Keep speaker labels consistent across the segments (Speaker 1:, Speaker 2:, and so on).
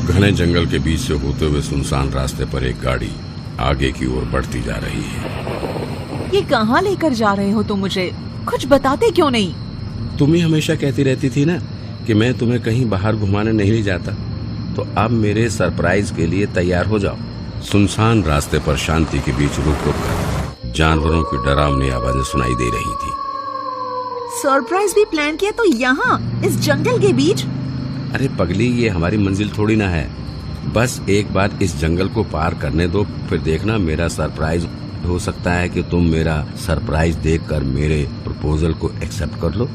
Speaker 1: घने जंगल के बीच से होते हुए सुनसान रास्ते पर एक गाड़ी आगे की ओर बढ़ती जा रही है।
Speaker 2: ये कहाँ लेकर जा रहे हो तुम मुझे? कुछ बताते क्यों नहीं?
Speaker 1: तुम ही हमेशा कहती रहती थी ना कि मैं तुम्हें कहीं बाहर घुमाने नहीं ले जाता, तो अब मेरे सरप्राइज के लिए तैयार हो जाओ। सुनसान रास्ते पर शांति के बीच रुक रुक कर जानवरों की डरावनी आवाजें सुनाई दे रही थी।
Speaker 2: सरप्राइज भी प्लान किया तो यहाँ इस जंगल के बीच?
Speaker 1: अरे पगली, ये हमारी मंजिल थोड़ी ना है। बस एक बार इस जंगल को पार करने दो, फिर देखना मेरा सरप्राइज हो सकता है कि तुम मेरा सरप्राइज देखकर मेरे प्रपोजल को एक्सेप्ट कर लो।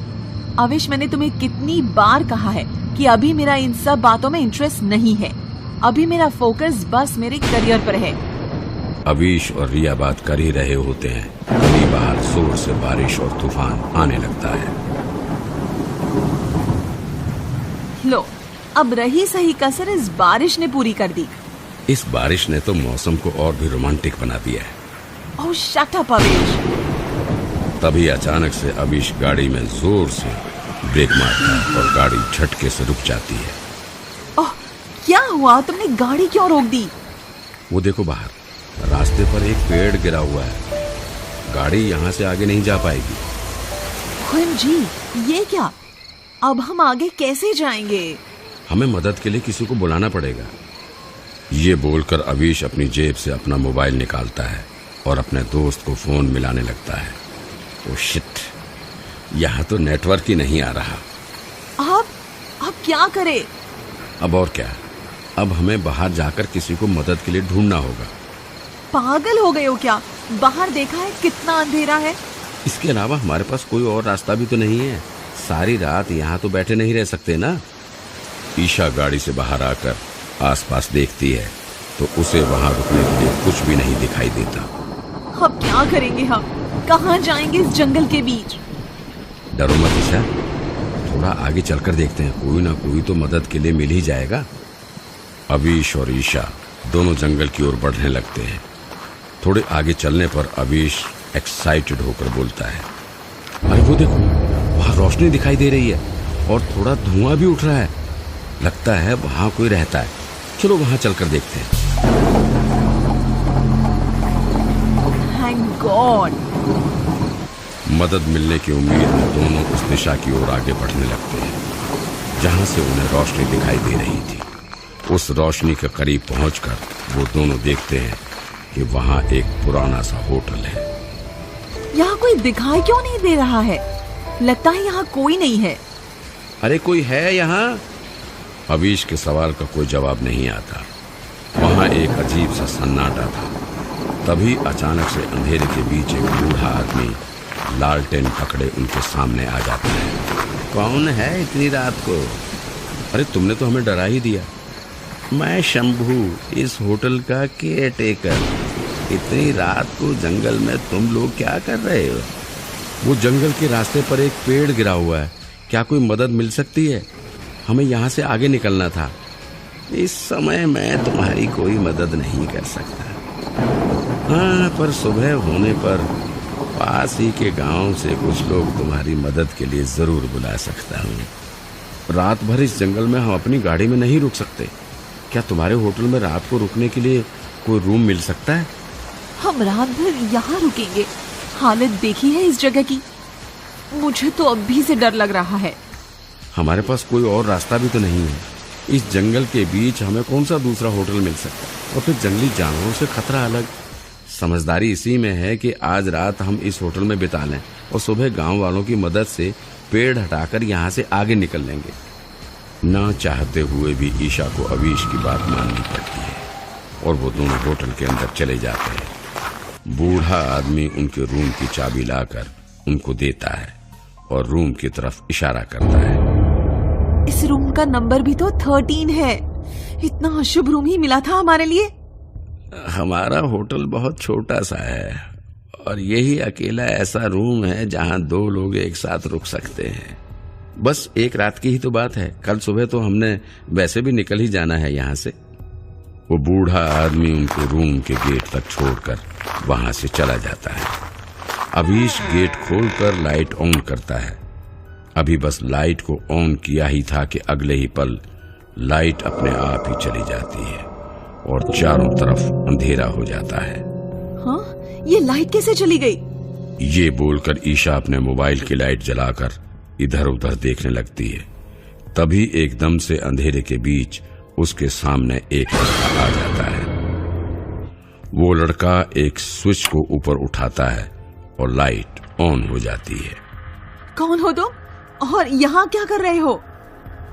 Speaker 2: अविश, मैंने तुम्हें कितनी बार कहा है कि अभी मेरा इन सब बातों में इंटरेस्ट नहीं है। अभी मेरा फोकस बस मेरे करियर पर है।
Speaker 1: अविश और रिया बात कर ही रहे होते हैं, तभी बाहर जोर से बारिश और तूफान आने लगता है।
Speaker 2: लो, अब रही सही कसर इस बारिश ने पूरी कर दी।
Speaker 1: इस बारिश ने तो मौसम को और भी रोमांटिक बना दिया है।
Speaker 2: ओह शट अप अविश।
Speaker 1: तभी अचानक से अविश गाड़ी में जोर से ब्रेक मारता है और गाड़ी झटके से रुक जाती है।
Speaker 2: ओह, क्या हुआ? तुमने गाड़ी क्यों रोक दी?
Speaker 1: वो देखो, बाहर रास्ते पर एक पेड़ गिरा हुआ है। गाड़ी यहाँ से आगे नहीं जा पाएगी।
Speaker 2: जी, ये क्या? अब हम आगे कैसे जाएंगे?
Speaker 1: हमें मदद के लिए किसी को बुलाना पड़ेगा। ये बोलकर अविश अपनी जेब से अपना मोबाइल निकालता है और अपने दोस्त को फोन मिलाने लगता है। ओ शिट, यहाँ तो नेटवर्क ही नहीं आ रहा।
Speaker 2: अब क्या करें?
Speaker 1: अब और क्या, अब हमें बाहर जाकर किसी को मदद के लिए ढूंढना होगा।
Speaker 2: पागल हो गए हो क्या? बाहर देखा है कितना अंधेरा है।
Speaker 1: इसके अलावा हमारे पास कोई और रास्ता भी तो नहीं है। सारी रात यहाँ तो बैठे नहीं रह सकते ना। ईशा गाड़ी से बाहर आकर आसपास देखती है तो उसे वहाँ रुकने के लिए कुछ भी नहीं दिखाई देता।
Speaker 2: अब क्या करेंगे हम? कहाँ जाएंगे इस जंगल के बीच?
Speaker 1: डरो मत ईशा, थोड़ा आगे चलकर देखते हैं, कोई ना कोई तो मदद के लिए मिल ही जाएगा। अविश और ईशा दोनों जंगल की ओर बढ़ने लगते हैं। थोड़े आगे चलने पर अविश एक्साइटेड होकर बोलता है, अरे वो देखो, वहाँ रोशनी दिखाई दे रही है और थोड़ा धुआं भी उठ रहा है। लगता है वहाँ कोई रहता है। चलो वहाँ चलकर देखते हैं।
Speaker 2: Thank God.
Speaker 1: मदद मिलने की उम्मीद में दोनों उस दिशा की ओर आगे बढ़ने लगते हैं जहाँ से उन्हें रोशनी दिखाई दे रही थी। उस रोशनी के करीब पहुंचकर वो दोनों देखते हैं कि वहाँ एक पुराना सा होटल है।
Speaker 2: यहाँ कोई दिखाई क्यों नहीं दे रहा है? लगता है यहाँ कोई नहीं है।
Speaker 1: अरे कोई है यहाँ? अविश के सवाल का कोई जवाब नहीं आता। वहाँ एक अजीब सा सन्नाटा था। तभी अचानक से अंधेरे के बीच एक बूढ़ा आदमी लालटेन पकड़े उनके सामने आ जाता है। कौन है इतनी रात को? अरे तुमने तो हमें डरा ही दिया। मैं शंभू, इस होटल का केयर टेकर। इतनी रात को जंगल में तुम लोग क्या कर रहे हो? वो जंगल के रास्ते पर एक पेड़ गिरा हुआ है, क्या कोई मदद मिल सकती है? हमें यहाँ से आगे निकलना था। इस समय मैं तुम्हारी कोई मदद नहीं कर सकता। हाँ, पर सुबह होने पर पास ही के गांव से कुछ लोग तुम्हारी मदद के लिए जरूर बुला सकता हूँ। रात भर इस जंगल में हम अपनी गाड़ी में नहीं रुक सकते। क्या तुम्हारे होटल में रात को रुकने के लिए कोई रूम मिल सकता है?
Speaker 2: हम रात भर यहाँ रुकेंगे? हालत देखी है इस जगह की। मुझे तो अभी से डर लग रहा है।
Speaker 1: हमारे पास कोई और रास्ता भी तो नहीं है। इस जंगल के बीच हमें कौन सा दूसरा होटल मिल सकता है? और फिर जंगली जानवरों से खतरा अलग। समझदारी इसी में है कि आज रात हम इस होटल में बिता लें और सुबह गांव वालों की मदद से पेड़ हटाकर यहाँ से आगे निकल लेंगे। ना चाहते हुए भी ईशा को अविश की बात माननी पड़ती है और वो दोनों होटल के अंदर चले जाते हैं। बूढ़ा आदमी उनके रूम की चाबी लाकर उनको देता है और रूम की तरफ इशारा करता है।
Speaker 2: इस रूम का नंबर भी तो 13 है। इतना अशुभ रूम ही मिला था हमारे लिए।
Speaker 1: हमारा होटल बहुत छोटा सा है और यही अकेला ऐसा रूम है जहां 2 लोग एक साथ रुक सकते हैं। बस एक रात की ही तो बात है। कल सुबह तो हमने वैसे भी निकल ही जाना है यहाँ से। वो बूढ़ा आदमी उनको रूम के गेट तक छोड़कर वहां से चला जाता है। अभीश गेट खोलकर लाइट ऑन करता है। अभी बस लाइट को ऑन किया ही था कि अगले ही पल लाइट अपने आप ही चली जाती है और चारों तरफ अंधेरा हो जाता है।
Speaker 2: हाँ, ये लाइट कैसे चली गई?
Speaker 1: ये बोलकर ईशा अपने मोबाइल की लाइट जलाकर इधर उधर देखने लगती है। तभी एकदम से अंधेरे के बीच उसके सामने एक लड़का आ जाता है। वो लड़का एक स्विच को ऊपर उठाता है और लाइट ऑन हो जाती है।
Speaker 2: कौन हो तुम और यहाँ क्या कर रहे हो?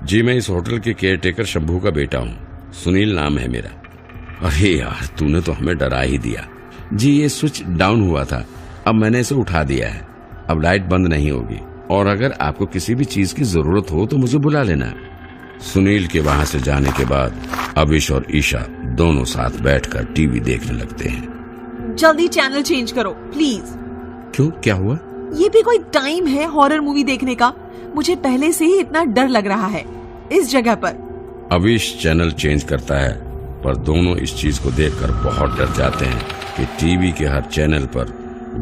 Speaker 1: जी, मैं इस होटल के केयरटेकर शंभू का बेटा हूँ। सुनील नाम है मेरा। अरे यार, तूने तो हमें डरा ही दिया। जी, ये स्विच डाउन हुआ था, अब मैंने इसे उठा दिया है। अब लाइट बंद नहीं होगी और अगर आपको किसी भी चीज की जरूरत हो तो मुझे बुला लेना। सुनील के वहां से जाने के बाद अविश और ईशा दोनों साथ बैठकर टीवी देखने लगते हैं।
Speaker 2: जल्दी चैनल चेंज करो प्लीज।
Speaker 1: क्यों, क्या हुआ?
Speaker 2: ये भी कोई टाइम है हॉरर मूवी देखने का? मुझे पहले से ही इतना डर लग रहा है इस जगह पर।
Speaker 1: अविश चैनल चेंज करता है, पर दोनों इस चीज को देखकर बहुत डर जाते हैं कि टीवी के हर चैनल पर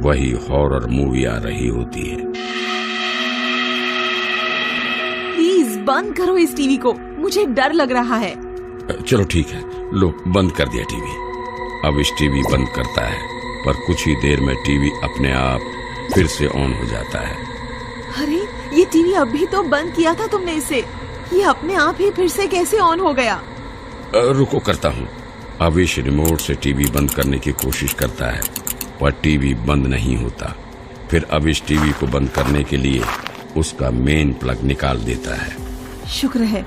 Speaker 1: वही हॉरर मूवी आ रही होती है।
Speaker 2: प्लीज बंद करो इस टीवी को, मुझे डर लग रहा है।
Speaker 1: चलो ठीक है, लो बंद कर दिया टीवी। अविश टीवी बंद करता है, पर कुछ ही देर में टीवी अपने आप फिर से ऑन हो जाता है।
Speaker 2: अरे, ये टीवी अभी तो बंद किया था तुमने इसे, ये अपने आप ही फिर से कैसे ऑन हो गया?
Speaker 1: रुको, करता हूँ। अविश रिमोट से टीवी बंद करने की कोशिश करता है, पर टीवी बंद नहीं होता। फिर अविश टीवी को बंद करने के लिए उसका मेन प्लग निकाल देता है।
Speaker 2: शुक्र है।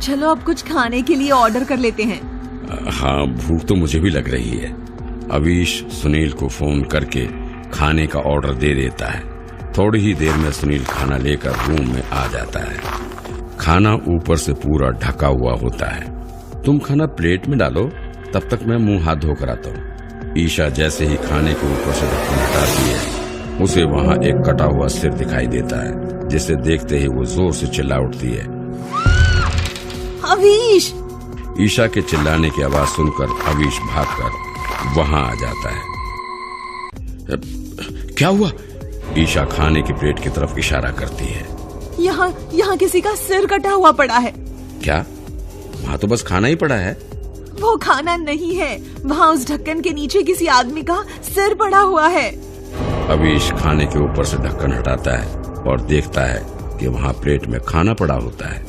Speaker 2: चलो अब कुछ खाने के लिए ऑर्डर कर लेते हैं।
Speaker 1: हाँ, भूख तो मुझे भी लग रही है। अविश सुनील को फोन करके खाने का ऑर्डर दे देता है। थोड़ी ही देर में सुनील खाना लेकर रूम में आ जाता है। खाना ऊपर से पूरा ढका हुआ होता है। तुम खाना प्लेट में डालो, तब तक मैं मुंह हाथ धोकर आता हूँ। ईशा जैसे ही खाने के ऊपर से ढक्कन हटाती है, उसे वहाँ एक कटा हुआ सिर दिखाई देता है, जिसे देखते ही वो जोर से चिल्ला उठती है।
Speaker 2: अविश!
Speaker 1: ईशा के चिल्लाने की आवाज सुनकर अविश भागकर वहाँ आ जाता है। क्या हुआ? ईशा खाने की प्लेट की तरफ इशारा करती है।
Speaker 2: यहाँ किसी का सिर कटा हुआ पड़ा है।
Speaker 1: क्या? वहाँ तो बस खाना ही पड़ा है।
Speaker 2: वो खाना नहीं है, वहाँ उस ढक्कन के नीचे किसी आदमी का सिर पड़ा हुआ है।
Speaker 1: अविश खाने के ऊपर से ढक्कन हटाता है और देखता है कि वहाँ प्लेट में खाना पड़ा होता है।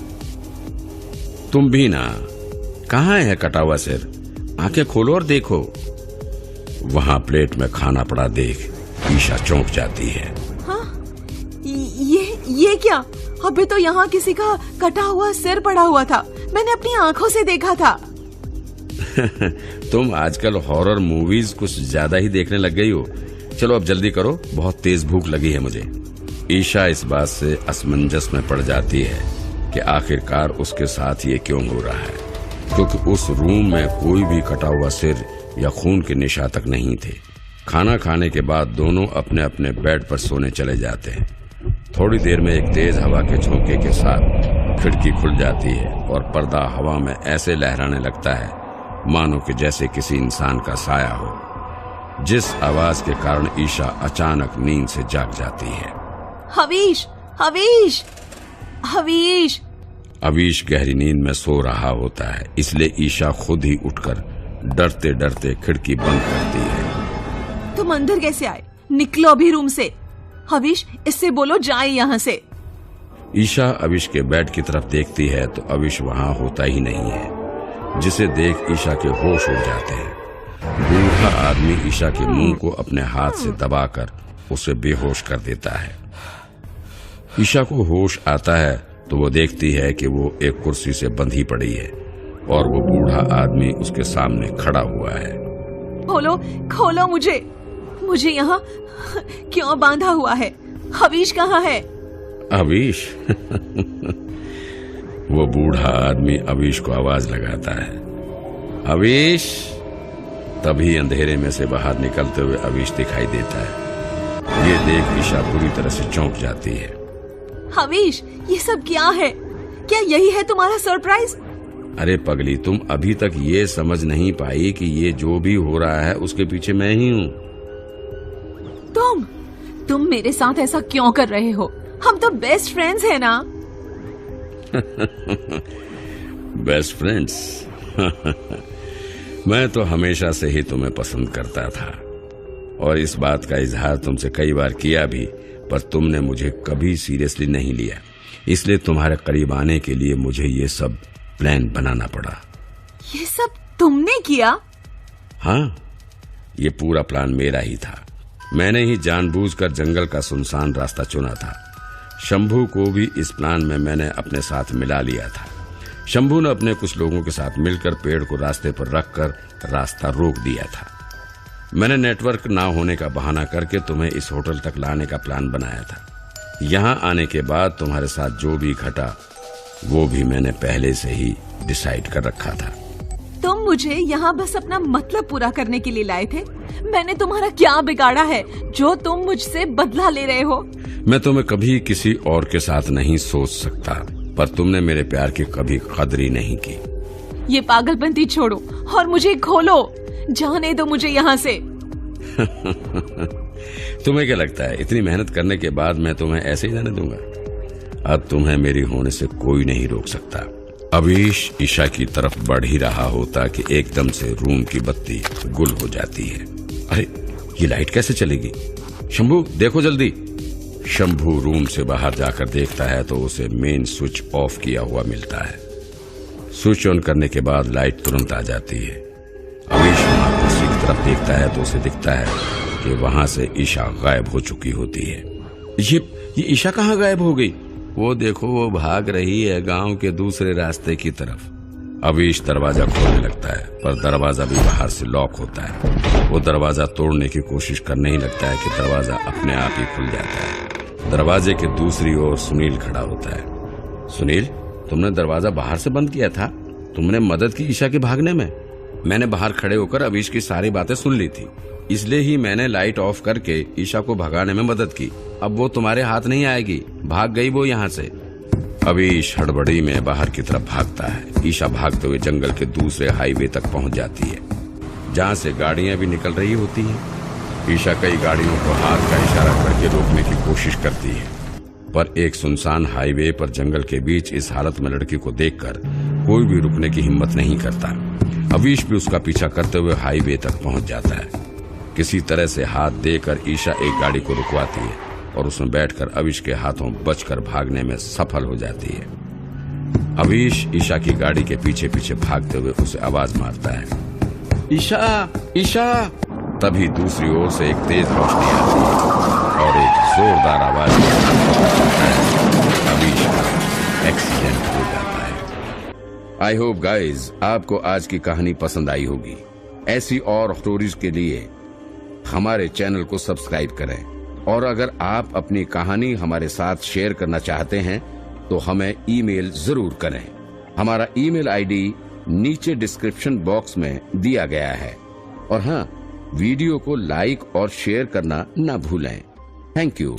Speaker 1: तुम भी ना, कहाँ है कटा हुआ सिर? आंखें खोलो और देखो। वहाँ प्लेट में खाना पड़ा देख ईशा चौंक जाती है।
Speaker 2: हाँ? ये क्या? अबे तो यहाँ किसी का कटा हुआ सिर पड़ा हुआ था, मैंने अपनी आंखों से देखा था।
Speaker 1: तुम आजकल हॉरर मूवीज कुछ ज्यादा ही देखने लग गई हो। चलो अब जल्दी करो, बहुत तेज भूख लगी है मुझे। ईशा इस बात से असमंजस में पड़ जाती है कि आखिरकार उसके साथ ये क्यों हो रहा है, क्योंकि उस रूम में कोई भी कटा हुआ सिर या खून के निशान तक नहीं थे। खाना खाने के बाद दोनों अपने अपने बेड पर सोने चले जाते हैं। थोड़ी देर में एक तेज हवा के झोंके के साथ खिड़की खुल जाती है और पर्दा हवा में ऐसे लहराने लगता है मानो कि जैसे किसी इंसान का साया हो, जिस आवाज के कारण ईशा अचानक नींद से जाग जाती है।
Speaker 2: हवीश! हवीश! हवीश!
Speaker 1: अविश गहरी नींद में सो रहा होता है, इसलिए ईशा खुद ही उठकर डरते डरते खिड़की बंद करती है।
Speaker 2: तुम अंदर कैसे आए? निकलो अभी रूम से। हवीश, इससे बोलो जाए यहाँ से।
Speaker 1: ईशा अविश के बेड की तरफ देखती है तो अविश वहाँ होता ही नहीं है, जिसे देख ईशा के होश उड़ जाते हैं। बूढ़ा आदमी ईशा के मुंह को अपने हाथ से दबाकर उसे बेहोश कर देता है। ईशा को होश आता है तो वो देखती है कि वो एक कुर्सी से बंधी पड़ी है और वो बूढ़ा आदमी उसके सामने खड़ा हुआ है।
Speaker 2: खोलो, खोलो मुझे यहाँ क्यों बांधा हुआ है? हवीश कहाँ है?
Speaker 1: अविश? वो बूढ़ा आदमी अविश को आवाज लगाता है, अविश। तभी अंधेरे में से बाहर निकलते हुए अविश दिखाई देता है। ये देख ईशा पूरी तरह से चौंक जाती है।
Speaker 2: हवीश, ये सब क्या है? क्या यही है तुम्हारा सरप्राइज?
Speaker 1: अरे पगली, तुम अभी तक ये समझ नहीं पाई कि ये जो भी हो रहा है उसके पीछे मैं ही हूँ।
Speaker 2: तुम मेरे साथ ऐसा क्यों कर रहे हो? हम तो बेस्ट फ्रेंड्स हैं ना।
Speaker 1: Best friends? मैं तो हमेशा से ही तुम्हें पसंद करता था और इस बात का इजहार तुमसे कई बार किया भी, पर तुमने मुझे कभी सीरियसली नहीं लिया। इसलिए तुम्हारे करीब आने के लिए मुझे ये सब प्लान बनाना पड़ा।
Speaker 2: ये सब तुमने किया?
Speaker 1: हाँ, ये पूरा प्लान मेरा ही था। मैंने ही जानबूझकर जंगल का सुनसान रास्ता चुना था। शंभू को भी इस प्लान में मैंने अपने साथ मिला लिया था। शंभू ने अपने कुछ लोगों के साथ मिलकर पेड़ को रास्ते पर रखकर रास्ता रोक दिया था। मैंने नेटवर्क ना होने का बहाना करके तुम्हें इस होटल तक लाने का प्लान बनाया था। यहाँ आने के बाद तुम्हारे साथ जो भी घटा वो भी मैंने पहले से ही डिसाइड कर रखा था।
Speaker 2: तुम मुझे यहाँ बस अपना मतलब पूरा करने के लिए लाए थे? मैंने तुम्हारा क्या बिगाड़ा है जो तुम मुझसे बदला ले रहे हो?
Speaker 1: मैं तुम्हें कभी किसी और के साथ नहीं सोच सकता, पर तुमने मेरे प्यार की कभी कदर ही नहीं की।
Speaker 2: ये पागलपंती छोड़ो और मुझे खोलो। जाने दो मुझे यहाँ से।
Speaker 1: तुम्हें क्या लगता है इतनी मेहनत करने के बाद मैं तुम्हें ऐसे ही जाने दूंगा? अब तुम्हें मेरी होने से कोई नहीं रोक सकता। अवीश ईशा की तरफ बढ़ ही रहा होता कि एकदम से रूम की बत्ती गुल हो जाती है। अरे ये लाइट कैसे चलेगी? शंभू देखो जल्दी। शंभू रूम से बाहर जाकर देखता है तो उसे मेन स्विच ऑफ किया हुआ मिलता है। स्विच ऑन करने के बाद लाइट तुरंत आ जाती है। अवीश वहां कुर्सी की तरफ देखता है तो उसे दिखता है कि वहां से ईशा गायब हो चुकी होती है। ये ईशा कहाँ गायब हो गई? वो देखो, वो भाग रही है गांव के दूसरे रास्ते की तरफ। अवीश दरवाजा खोलने लगता है पर दरवाजा भी बाहर से लॉक होता है। वो दरवाजा तोड़ने की कोशिश करने ही लगता है कि दरवाजा अपने आप ही खुल जाता है। दरवाजे के दूसरी ओर सुनील खड़ा होता है। सुनील, तुमने दरवाजा बाहर से बंद किया था? तुमने मदद की ईशा के भागने में? मैंने बाहर खड़े होकर अवीश की सारी बातें सुन ली थी, इसलिए ही मैंने लाइट ऑफ करके ईशा को भगाने में मदद की। अब वो तुम्हारे हाथ नहीं आएगी। भाग गई वो यहाँ से। अवीश हड़बड़ी में बाहर की तरफ भागता है। ईशा भागते हुए जंगल के दूसरे हाईवे तक पहुँच जाती है जहाँ से गाड़ियां भी निकल रही होती हैं। ईशा कई गाड़ियों को हाथ का इशारा करके रोकने की कोशिश करती है, पर एक सुनसान हाईवे पर जंगल के बीच इस हालत में लड़की को देखकर कोई भी रुकने की हिम्मत नहीं करता। अवीश भी उसका पीछा करते हुए हाईवे तक पहुंच जाता है। किसी तरह से हाथ देकर ईशा एक गाड़ी को रुकवाती है और उसमें बैठकर अवीश के हाथों बचकर भागने में सफल हो जाती है। अवीश ईशा की गाड़ी के पीछे पीछे भागते हुए उसे आवाज मारता है, ईशा, ईशा। तभी दूसरी ओर से एक तेज रोशनी आती है और एक जोरदार आवाज अवीश का एक्सीडेंट हो जाता है। आई होप गाइज आपको आज की कहानी पसंद आई होगी। ऐसी और स्टोरीज के लिए हमारे चैनल को सब्सक्राइब करें और अगर आप अपनी कहानी हमारे साथ शेयर करना चाहते हैं तो हमें ईमेल जरूर करें। हमारा ईमेल आईडी नीचे डिस्क्रिप्शन बॉक्स में दिया गया है। और हाँ, वीडियो को लाइक और शेयर करना न भूलें। Thank you.